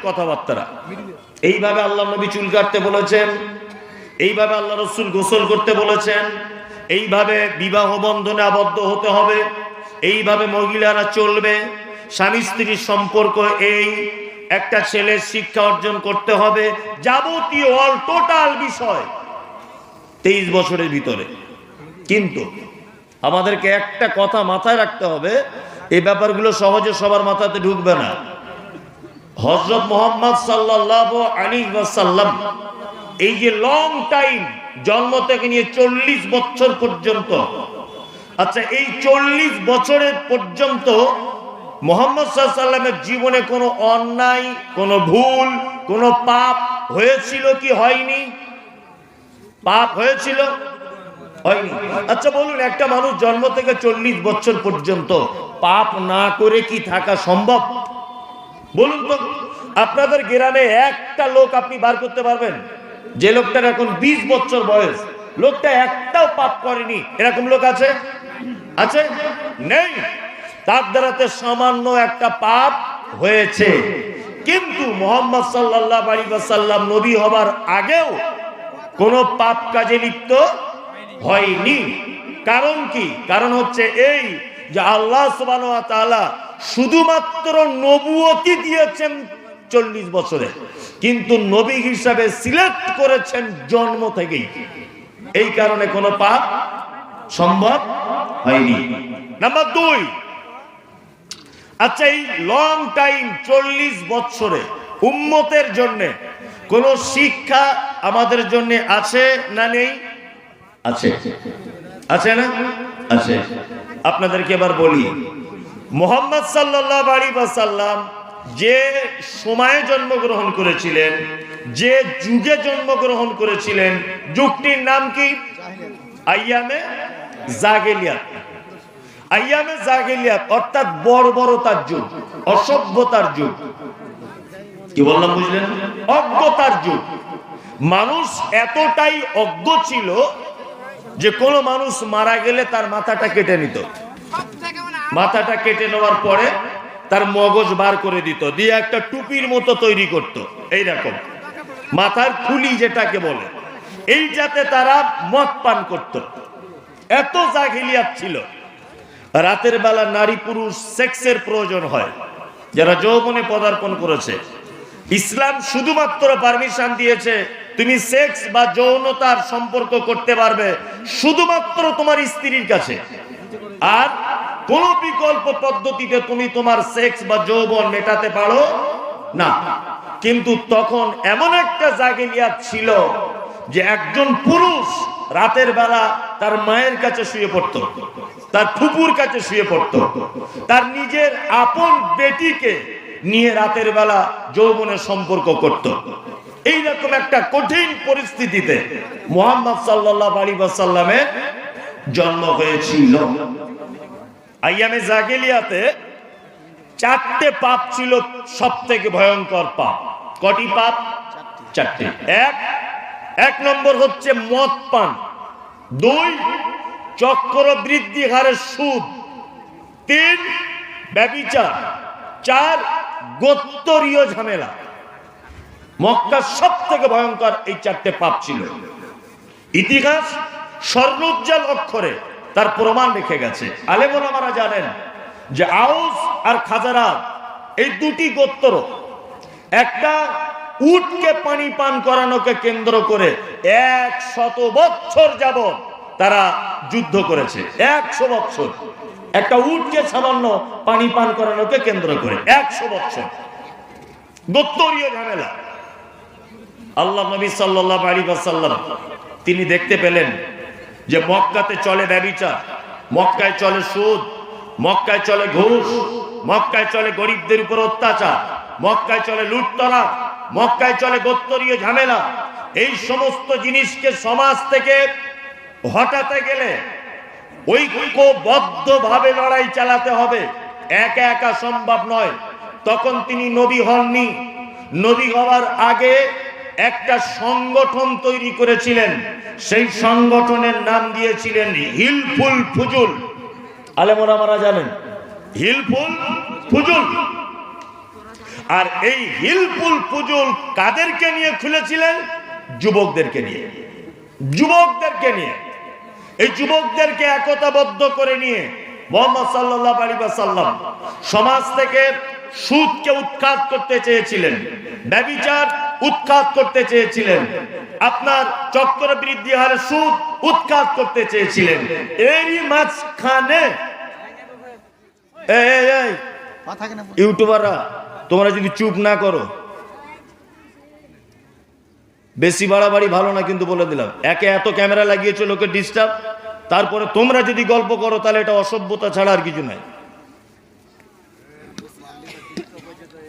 কথাবার্তা। এইভাবে আল্লাহ নবী চুল কাটতে বলেছেন, এইভাবে আল্লাহ রসুল গোসল করতে বলেছেন, এইভাবে বিবাহ বন্ধনে আবদ্ধ হতে হবে, এইভাবে মহিলারা চলবে, স্বামী স্ত্রীর সম্পর্ক এই, একটা ছেলের শিক্ষা অর্জন করতে হবে, যাবতীয় অল টোটাল বিষয় 23 বছরের ভিতরে। কিন্তু আমাদেরকে একটা কথা মাথায় রাখতে হবে, এই ব্যাপারগুলো সহজে সবার মাথাতে ঢুকবে না। হযরত মুহাম্মদ সাল্লাল্লাহু আলাইহি ওয়াসাল্লাম এই যে লং টাইম, জন্ম থেকে নিয়ে 40 বছর পর্যন্ত, আচ্ছা এই 40 বছরের পর্যন্ত মুহাম্মদ সাল্লাল্লাহু আলাইহি ওয়াসাল্লামের জীবনে কোনো অন্যায়, কোনো ভুল, কোনো পাপ হয়েছিল কি হয়নি? পাপ হয়েছিল? হয়নি। আচ্ছা বলুন, একটা মানুষ জন্ম থেকে 40 বছর পর্যন্ত পাপ না করে কি থাকা সম্ভব? বলুন তো, আপনাদের গ্রামে একটা লোক আপনি বার করতে পারবেন যে লোকটার এখন 20 বছর বয়স, লোকটা একটাও পাপ করেনি? এরকম লোক আছে? আছে? নেই। তার দ্বারাতে সামান্য একটা পাপ হয়েছে। কিন্তু মুহাম্মদ সাল্লাল্লাহু আলাইহি ওয়াসাল্লাম নবী হবার আগেও কোনো পাপ কাজে লিপ্ত হয়নি। কারণ কি? কারণ হচ্ছে এই যে আল্লাহ সুবহানাহু ওয়া তাআলা শুধুমাত্র নবুয়তি দিয়েছেন 40 বছরে, কিন্তু নবী হিসাবে সিলেক্ট করেছেন জন্ম থেকেই। এই কারণে কোনো পাপ সম্ভব হয়নি। নাম্বার 2, আচ্ছা এই লং টাইম 40 বছরে উম্মতের জন্য কোন শিক্ষা আমাদের জন্য আছে না নেই? আছে। আছে না? আছে। আপনাদেরকে এবার বলি, মুহাম্মদ সাল্লাল্লাহু আলাইহি ওয়াসাল্লাম যে সময়ে জন্মগ্রহণ করেছিলেন, যে যুগে জন্মগ্রহণ করেছিলেন, যুগটির নাম কি? আইয়ামে জাহেলিয়াত। আইয়ামে জাহেলিয়াত অর্থাৎ বর্বরতার যুগ, অসভ্যতার যুগ। কি বললাম বুঝলেন? অজ্ঞতার যুগ। মানুষ এতটাই অজ্ঞ ছিল যে কোনো মানুষ মারা গেলে তার মাথাটা কেটে নিত, মাথাটা কেটে নেওয়ার পরে তার মগজ বার করে দিত, দিয়ে একটা টুপির মতো তৈরি করত, এইরকম মাথার খুলি যেটাকে বলে, এইটাতে তারা মদ পান করত। এত জাহিলিয়াত ছিল। রাতের বেলা নারী পুরুষ সেক্সের প্রয়োজন হয়, যারা যৌবনে পদার্পণ করেছে। ইসলাম শুধুমাত্র পারমিশন দিয়েছে তুমি সেক্স বা যৌনতার সম্পর্ক করতে পারবে শুধুমাত্র তোমার স্ত্রীর কাছে, আর কোন বিকল্প পদ্ধতিতে তুমি তোমার সেক্স বা যৌবন মেটাতে পারো না। কিন্তু তখন এমন একটা জাহিলিয়াত ছিল যে একজন পুরুষ রাতের বেলা তার মায়ের কাছে শুয়ে পড়ত, তার ফুপুর কাছে শুয়ে পড়ত, তার নিজের আপন বেটিকে নিয়ে রাতের বেলা যৌবনের সম্পর্ক করত। এইরকম একটা কঠিন পরিস্থিতিতে মুহাম্মদ সাল্লাল্লাহু আলাইহি ওয়াসাল্লামের জন্ম হয়েছিল। আইয়ামে জাহেলিয়াতে 4টে পাপ ছিল সবথেকে ভয়ঙ্কর পাপ। কটি পাপ? 4টে। এক নম্বর হচ্ছে মদ পান, 2 চক্রবৃদ্ধি হারে সুদ, 3 ব্যভিচার, 4 গোত্রীয় ঝামেলা। মক্কার সবথেকে ভয়ঙ্কর এই 4টে পাপ ছিল। ইতিহাস স্বর্ণোজ্জ্বল অক্ষরে তার প্রমাণ রেখে গেছে। আলেম ওলামারা জানেন যে আউস আর খাজারাত এই দুটি গোত্র একটা উটকে পানি পান করানোকে কেন্দ্র করে 100 বছর যাবত তারা যুদ্ধ করেছে। 100 বছর একটা উটকে সামান্য পানি পান করানোকে কেন্দ্র করে 100 বছর গোত্রীয় ঝামেলা। আল্লাহ নবী সাল্লাল্লাহু আলাইহি ওয়াসাল্লাম তিনি দেখতে পেলেন যে মক্কাতে চলে ব্যভিচার, মক্কায় চলে সুদ, মক্কায় চলে ঘুষ, মক্কায় চলে গরিবদের উপর অত্যাচার, মক্কায় চলে লুটতরাজ, মক্কায় চলে গোত্রীয় ঝামেলা। এই সমস্ত জিনিসকে সমাজ থেকে হটাতে গেলে ঐক্যবদ্ধভাবে লড়াই চালাতে হবে, একা একা সম্ভব নয়। তখন তিনি নবী হননি। নবী হওয়ার আগে একটা সংগঠন তৈরি করেছিলেন, সেই সংগঠনের নাম দিয়েছিলেন হিলফুল ফুজুল। আলেম ওলামারা জানেন হিলফুল ফুজুল। আর এই হিলফুল ফুজুল কাদেরকে নিয়ে খুলেছিলেন? যুবকদেরকে নিয়ে। যুবকদেরকে নিয়ে, এই যুবকদেরকে একতাবদ্ধ করে নিয়ে মুহাম্মদ সাল্লাল্লাহু আলাইহি ওয়াসাল্লাম সমাজ থেকে সুদকে উৎখাত করতে চেয়েছিলেন, ব্যভিচার উৎখাত করতে চেয়েছিলেন, আপনার চক্রবৃদ্ধি হারে সুদ উৎখাত করতে চেয়েছিলেন। এরই মাঝখানে ইউটিউবাররা তোমরা যদি চুপ না করো, বেশি বাড়াবাড়ি ভালো না কিন্তু বলে দিলাম। একে এত ক্যামেরা লাগিয়েছে, লোকে ডিস্টার্ব, তারপরে তোমরা যদি গল্প করো তাহলে এটা অসভ্যতা ছাড়া আর কিছু নাই।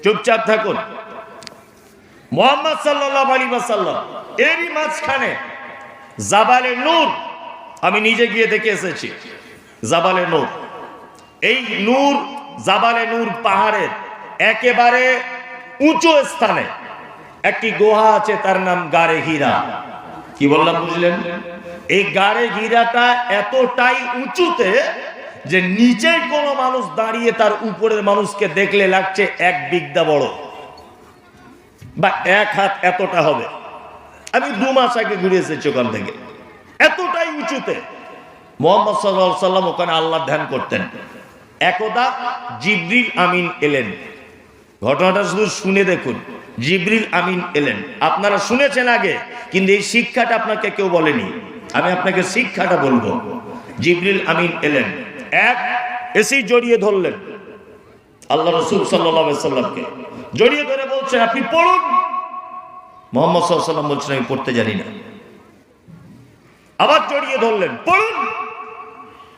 চুপচাপ থাকুন। মুহাম্মদ সাল্লাল্লাহু আলাইহি ওয়াসাল্লাম এরই মাঝখানে জাবালে নূর, আমি নিজে গিয়ে দেখে এসেছি জাবালে নূর। এই নূর, জাবালে নূর পাহাড়ের একেবারে উঁচু স্থানে একটি গুহা আছে, তার নাম গারে হীরা। কি বললাম বুঝলেন? এই গারে হীরাটা এতটাই উঁচুতে যে নিচে কোনো মানুষ দাঁড়িয়ে তার উপরের মানুষকে দেখলে লাগছে 1 বিঘা বড় বা 1 হাত এতটা হবে। আমি 2 মাস আগে ঘুরে এসেছি ওখান থেকে। এতটাই উঁচুতে মুহাম্মদ সাল্লাল্লাহু আলাইহি ওয়াসাল্লাম ওখানে আল্লাহ ধ্যান করতেন। একদা জিবরিল আমিন এলেন। ঘটনাটা শুধু শুনে দেখুন। জিবরিল আমিন এলেন, আপনারা শুনেছেন আগে, কিন্তু এই শিক্ষাটা আপনাকে কেউ বলেনি। আমি আপনাকে শিক্ষাটা বলবো। জিবরিল আমিন এলেন, এসেই জড়িয়ে ধরলেন আল্লাহ রাসূল সাল্লাল্লাহু আলাইহি ওয়াসাল্লামকে, জড়িয়ে ধরে বলছেন আপনি পড়ুন। মুহাম্মদ সাল্লাল্লাহু আলাইহি ওয়াসাল্লাম বলছেন আমি পড়তে জানি না। আবার জড়িয়ে ধরলেন, পড়ুন।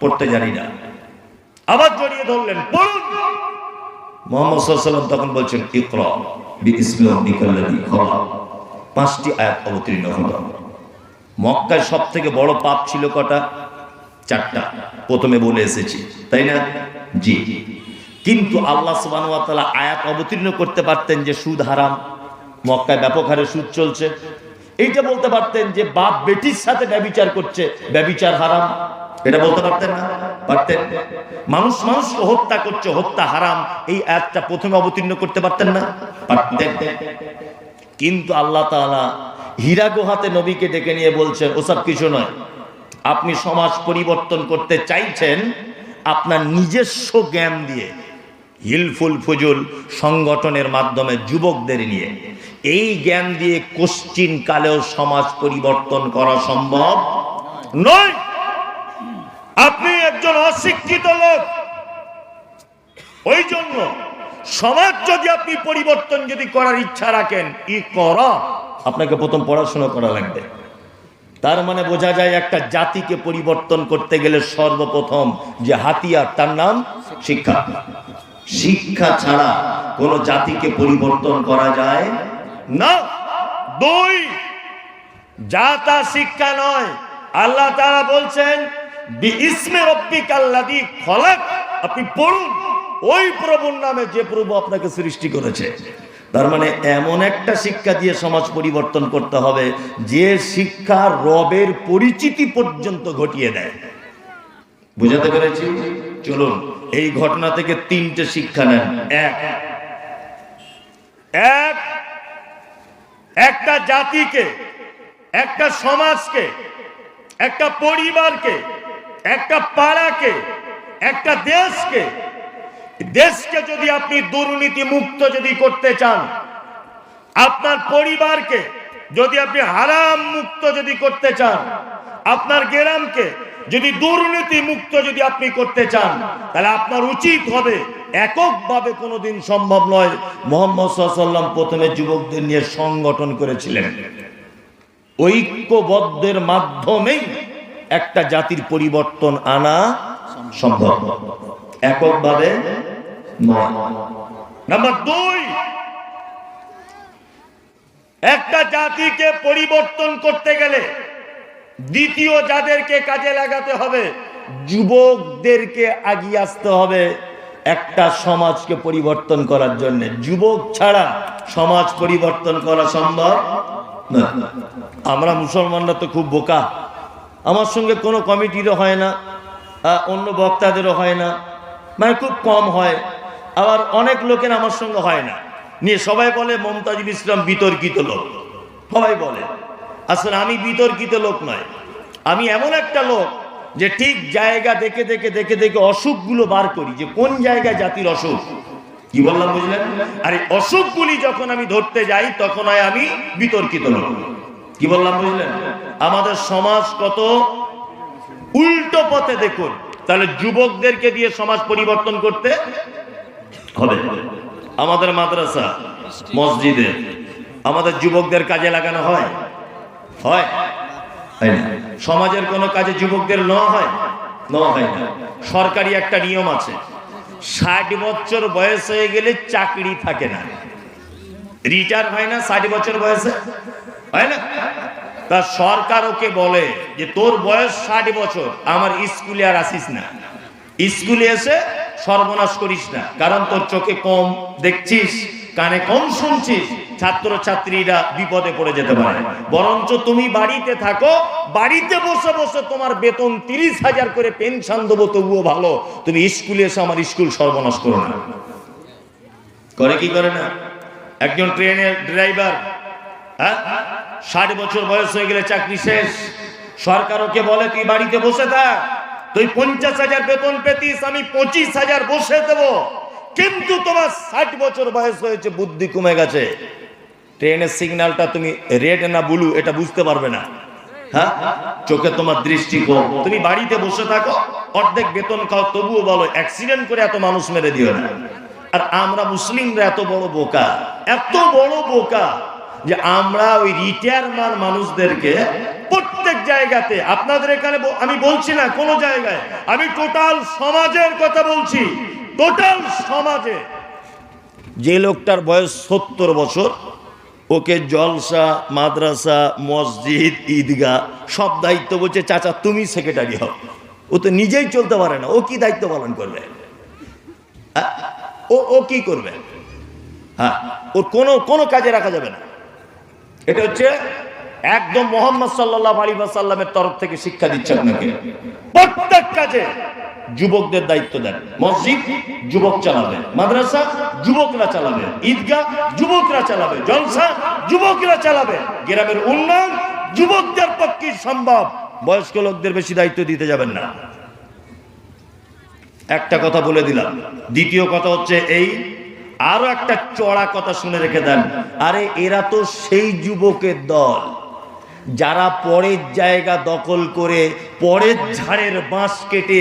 পড়তে জানি না। আবার জড়িয়ে ধরলেন, পড়ুন। মুহাম্মদ সাল্লাল্লাহু আলাইহি ওয়াসাল্লাম তখন বলছেন ইকরা বিইসমি রাব্বিকাল্লাযী খালাক। 5টি আয়াত অবতীর্ণ হলো। মক্কায় সবথেকে বড় পাপ ছিল কটা? 4টা। প্রথমে বলে এসেছি, তাই না? জি। কিন্তু আল্লাহ সুবহানাহু ওয়া তাআলা আয়াত অবতীর্ণ করতে পারতেন যে সুদ হারাম, মক্কায় ব্যাপক হারে সুদ চলছে। এইটা বলতে পারতেন যে বাপ বেটির সাথে ব্যভিচার করছে, ব্যভিচার হারাম। এটা বলতে পারতেন না? পারতেন। মানুষ মানুষকে হত্যা করছে, হত্যা হারাম। এই আয়াতটা প্রথমে অবতীর্ণ করতে পারতেন না? পারতেন। কিন্তু আল্লাহ তাআলা হীরা গুহাতে নবীকে ডেকে নিয়ে বলছেন ওসব কিছু নয়, আপনি সমাজ পরিবর্তন করতে চাইছেন আপনার নিজস্ব জ্ঞান দিয়ে, হিলফুল ফুজুল সংগঠনের মাধ্যমে যুবকদের নিয়ে। এই জ্ঞান দিয়ে কোশ্চিন কালেও সমাজ পরিবর্তন করা সম্ভব নয়। আপনি একজন অশিক্ষিত লোক, ওই জন্য সমাজ যদি আপনি পরিবর্তন যদি করার ইচ্ছা রাখেন, আপনাকে প্রথম পড়াশোনা করা লাগবে। তার মানে বোঝা যায় একটা জাতিকে পরিবর্তন করতে গেলে সর্বপ্রথম যে হাতিয়ার, তার নাম শিক্ষা। শিক্ষা ছাড়া কোন জাতিকে পরিবর্তন করা যায় না। 2, যা তা শিক্ষা নয়। আল্লাহ তাআলা বলছেন বিইসমি রাব্বিকাল্লাযী খালাক, আপনি পড়ুন ওই প্রভুর নামে যে প্রভু আপনাকে সৃষ্টি করেছে। তার মানে এমন একটা শিক্ষা দিয়ে সমাজ পরিবর্তন করতে হবে যে শিক্ষা রবের পরিচিতি পর্যন্ত ঘটিয়ে দেয়। বুঝাতে পেরেছি? চলুন এই ঘটনা থেকে 3টে শিক্ষা নেন। একটা জাতিকে, একটা সমাজকে, একটা পরিবারকে, একটা পাড়াকে, একটা দেশকে যদি আপনি দুর্নীতি মুক্ত যদি করতে চান, আপনার পরিবারকে যদি আপনি হারাম মুক্ত যদি করতে চান, আপনার গ্রামকে যদি দুর্নীতি মুক্ত যদি আপনি করতে চান, তাহলে আপনার উচিত হবে, এককভাবে কোনোদিন সম্ভব নয়। মুহাম্মদ সাল্লাল্লাহু আলাইহি ওয়াসাল্লাম প্রথমে যুবকদের নিয়ে সংগঠন করেছিলেন। ঐক্যবদ্ধের মাধ্যমেই একটা জাতির পরিবর্তন আনা সম্ভব, এককভাবে নয়। নাম্বার 2, একটা জাতিকে পরিবর্তন করতে গেলে দ্বিতীয় যাদেরকে কাজে লাগাতে হবে, যুবকদেরকে আগিয়ে আসতে হবে একটা সমাজকে পরিবর্তন করার জন্য। যুবক ছাড়া সমাজ পরিবর্তন করা সম্ভব না। আমরা মুসলমানরা তো খুব বোকা। আমার সঙ্গে কোনো কমিটিরও হয় না, অন্য বক্তাদেরও হয় না, মানে খুব কম হয়। আবার অনেক লোকের আমার সঙ্গে হয় না। নিয়ে সবাই বলে মমতাজুল ইসলাম বিতর্কিত লোক, সবাই বলে। আসলে আমি বিতর্কিত লোক নয়, আমি এমন একটা লোক যে ঠিক জায়গা দেখে দেখে দেখে দেখে অসুখগুলো বার করি, যে কোন জায়গায় জাতির অসুখ। কি বললাম বুঝলেন? আর এই অসুখগুলি যখন আমি ধরতে যাই তখন হয় আমি বিতর্কিত লোক। কি বললাম বুঝলেন? আমাদের সমাজ কত উল্টো পথে দেখুন। তাহলে যুবকদেরকে দিয়ে সমাজ পরিবর্তন করতে হবে। আমাদের মাদ্রাসা মসজিদে আমাদের যুবকদের কাজে লাগানো হয়? হয়? সমাজের কোনো কাজে যুবকদের নেওয়া হয়? নেওয়া হয় না। সরকারি একটা নিয়ম আছে, 60 বছর বয়স হয়ে গেলে চাকরি থাকে না, রিটায়ার হয় না 60 বছর বয়সে, হয় না? তা সরকার ওকে বলে যে তোর বয়স 60 বছর, আমার স্কুলে আর আসিস না, স্কুলে এসে সর্বনাশ করিস না, কারণ তোর চোখে কম দেখছিস, কানে কম শুনছিস, ছাত্র ছাত্রীরা বিপদে পড়ে যেতে পারে। বরঞ্চ তুমি বাড়িতে থাকো, বাড়িতে বসে বসে তোমার বেতন 30,000 করে পেনশন দেবো, তবুও ভালো, তুমি স্কুলে এসে আমার স্কুল সর্বনাশ করো না। করে কি করে না? একজন ট্রেনের ড্রাইভার, 60 বছর বয়স হয়ে গেলে চাকরি শেষ, সরকার ওকে বলে তুই বাড়িতে বসে থাক, তুই 50,000 বেতন পেতিস, আমি 25,000 বসে দেবো, কিন্তু তোমার 60 বছর বয়স হয়েছে, বুদ্ধি কমে গেছে, ট্রেনের সিগন্যালটা তুমি রেড না ব্লু এটা বুঝতে পারবে না, হ্যাঁ, চোখে তোমার দৃষ্টি কম, তুমি বাড়িতে বসে থাকো, অর্ধেক বেতন খাও, তবুও বলো অ্যাক্সিডেন্ট করে এত মানুষ মেরে দিও না। আর আমরা মুসলিমরা এত বড় বোকা, এত বড় বোকা যে আমরা ওই রিটায়ারমান মানুষদেরকে প্রত্যেক জায়গাতে, আপনাদের এখানে আমি বলছি না কোন জায়গায়, আমি টোটাল সমাজের কথা বলছি, টোটাল সমাজে যে লোকটার বয়স 70 বছর, ওকে জলসা, মাদ্রাসা, মসজিদ, ঈদগাহ সব দায়িত্ব বলছে, চাচা তুমি সেক্রেটারি হও। ও তো নিজেই চলতে পারে না, ও কি দায়িত্ব পালন করবে? ও কি করবে? হ্যাঁ, ওর কোনো কাজে রাখা যাবে না। এটা হচ্ছে একদম মুহাম্মদ সাল্লাল্লাহু আলাইহি ওয়াসাল্লামের তরফ থেকে শিক্ষা দিচ্ছে আপনাকে। প্রত্যেক কাজে যুবকদের দায়িত্ব দেন। মসজিদ যুবক চালাবে, মাদ্রাসা যুবকরা চালাবে, ঈদগাহ যুবকরা চালাবে, জলসা যুবকরা চালাবে, গ্রামের উন্নয়ন যুবকদের পক্ষে সম্ভব। বয়স্ক লোকদের বেশি দায়িত্ব দিতে যাবেন না। একটা কথা বলে দিলাম। দ্বিতীয় কথা হচ্ছে এই, আরো একটা চড়া কথা শুনে রেখে দেন, আরে এরা তো সেই যুবকের দল যারা পরের জায়গা দখল করে, পরের ঝাড়ের বাঁশ কেটে,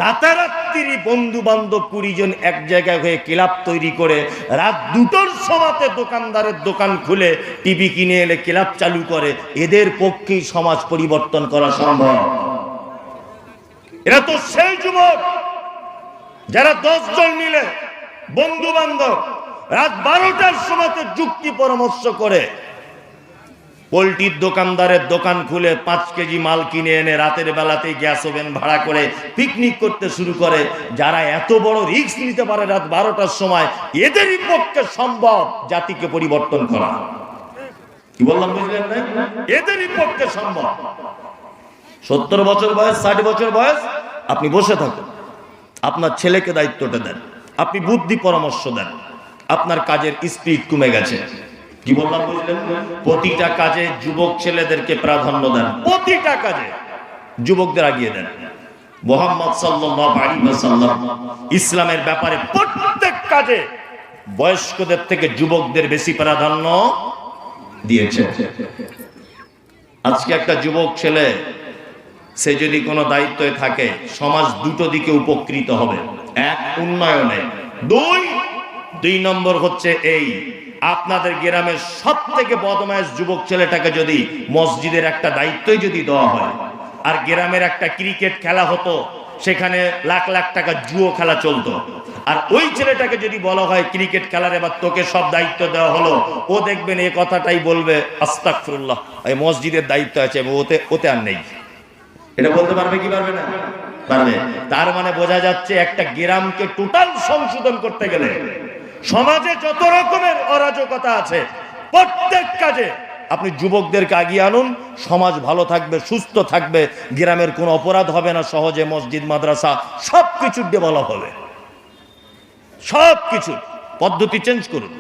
রাতারাত্রি বন্ধু বান্ধব 20 জন এক জায়গায় হয়ে ক্লাব তৈরি করে, রাত 2টোর সময়তে দোকানদারের দোকান খুলে টিভি কিনে এলে ক্লাব চালু করে। এদের পক্ষেই সমাজ পরিবর্তন করা সম্ভব। এরা তো সেই যুবক যারা 10 জন মিলে বন্ধু বান্ধব রাত 12টার সময়তে যুক্তি পরামর্শ করে পোল্ট্রির দোকানদারের দোকান খুলে 5 কেজি মাল কিনে এনে রাতের বেলাতে গ্যাস ওভেন ভাড়া করে পিকনিক করতে শুরু করে। যারা এত বড় রিস্ক নিতে পারে রাত 12টার সময়, এদেরই পক্ষে সম্ভব জাতিকে পরিবর্তন করা। কি বললাম বুঝলেন না? এদেরই পক্ষে সম্ভব। 70 বছর বয়স, 60 বছর বয়স, আপনি বসে থাকুন, আপনার ছেলেকে দায়িত্বটা দেন, আপনি বুদ্ধি পরামর্শ দেন, আপনার কাজের স্পিড কমে গেছে। কি বললাম বুঝলেন? প্রতিটা কাজে যুবক ছেলেদেরকে প্রাধান্য দেন, প্রতিটা কাজে যুবকদের আগিয়ে দেন। মুহাম্মদ সাল্লাল্লাহু আলাইহি ওয়াসাল্লাম ইসলামের ব্যাপারে প্রত্যেক কাজে বয়স্কদের থেকে যুবকদের বেশি প্রাধান্য দিয়েছে। আজকে একটা যুবক ছেলে সে যদি কোনো দায়িত্বে থাকে, সমাজ দুটো দিকে উপকৃত হবে। এক, উন্নয়নে। দুই নম্বর হচ্ছে এই, আপনাদের গ্রামের সব থেকে বদমাইশ যুবক ছেলেটাকে যদি মসজিদের একটা দায়িত্বই যদি দেওয়া হয়, আর গ্রামের একটা ক্রিকেট খেলা হতো, সেখানে লাখ লাখ টাকা জুয়ো খেলা চলতো, আর ওই ছেলেটাকে যদি বলা হয় ক্রিকেট খেলার এবার তোকে সব দায়িত্ব দেওয়া হলো, ও দেখবেন এই কথাটাই বলবে, আস্তাগফিরুল্লাহ, এই মসজিদের দায়িত্ব আছে, ওতে আর নেই। এটা বলতে পারবে কি পারবে না? পারবে। তার মানে বোঝা যাচ্ছে একটা গ্রামকে টোটাল সংশোধন করতে গেলে সমাজে যত রকমের অরাজকতা আছে, প্রত্যেক কাজে আপনি যুবকদেরকে আগিয়ে আনুন, সমাজ ভালো থাকবে, সুস্থ থাকবে, গ্রামের কোনো অপরাধ হবে না, সহজে মসজিদ মাদ্রাসা সবকিছু ডেভেলপ হবে। সবকিছু পদ্ধতি চেঞ্জ করুন,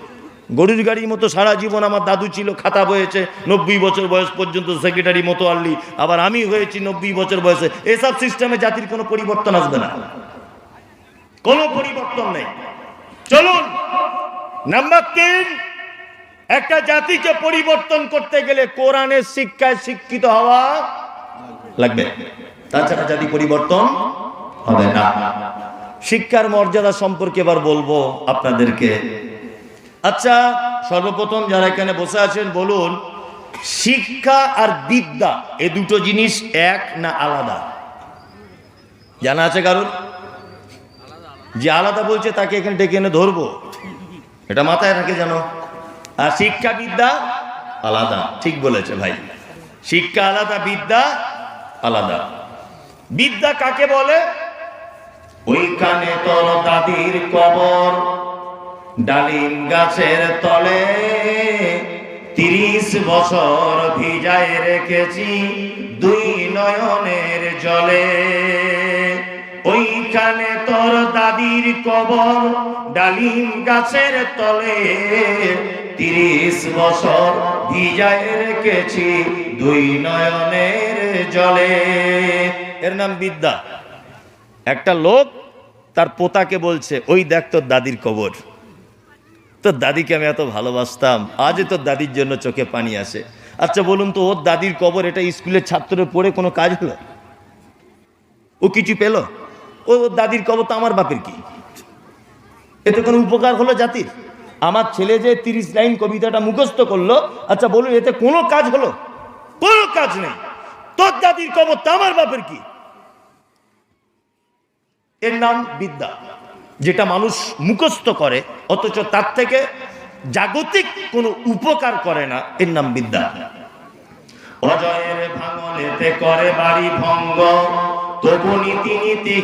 গরুর গাড়ির মতো সারা জীবন আমার দাদু ছিল, খাতা বয়েছে, 90 বছর বয়স পর্যন্ত সেক্রেটারি মতো আনলি, আবার আমি হয়েছি 90 বছর বয়সে। এসব সিস্টেমে জাতির কোনো পরিবর্তন আসবে না, কোনো পরিবর্তন নেই। চলুন, নাম্বার 3, একটা জাতিকে পরিবর্তন করতে গেলে কোরআনের শিক্ষায় শিক্ষিত হওয়া লাগবে, তাছাড়া জাতি পরিবর্তন হবে না। শিক্ষার মর্যাদা সম্পর্কে এবার বলবো আপনাদেরকে। আচ্ছা, সর্বপ্রথম যারা এখানে বসে আছেন বলুন, শিক্ষা আর বিদ্যা এ দুটো জিনিস এক না আলাদা? জানা আছে কারণ? যে আলাদা বলছে তাকে এখানে ডেকে এনে ধরবো, এটা মাথায় রাখে জানো। আর শিক্ষা বিদ্যা আলাদা, ঠিক বলেছে ভাই, শিক্ষা আলাদা, বিদ্যা আলাদা। বিদ্যা কাকে বলে? ওইখানে তোর দাদির কবর, ডালিম গাছের তলে 30 বছর ভিজায় রেখেছি 2 নয়নের জলে। ওইখানে তোর দাদির কবর, ডালিম গাছের তলে 30 বছর ভিজায় রেখেছি 2 নয়নের জলে। এর নাম বিদ্যা। একটা লোক তার পোতাকে বলছে, ওই দেখ তোর দাদির কবর, তোর দাদিকে আমি এত ভালোবাসতাম, আজ তোর দাদির জন্য চোখে পানি আসে। আচ্ছা বলুন তো, ওর দাদির কবর এটা স্কুলের ছাত্রের পড়ে কোনো কাজ হলো? ও কিছু পেল? ওর দাদির কবর তো আমার বাপের কি, এতে কোনো উপকার হলো জাতির? আমার ছেলে যে 30 লাইন কবিতাটা মুখস্থ করলো, আচ্ছা বলুন এতে কোনো কাজ হলো? কোনো কাজ নেই। তোর দাদির কবর তো আমার বাপের কি। এর নাম বিদ্যা, যেটা মানুষ মুখস্থ করে অথচ তার থেকে জাগতিক কোনো উপকার করে না, এর নাম বিদ্যা। অজয়ের ভাঙনেতে করে বাড়ি ভঙ্গ, তবু নীতি নীতি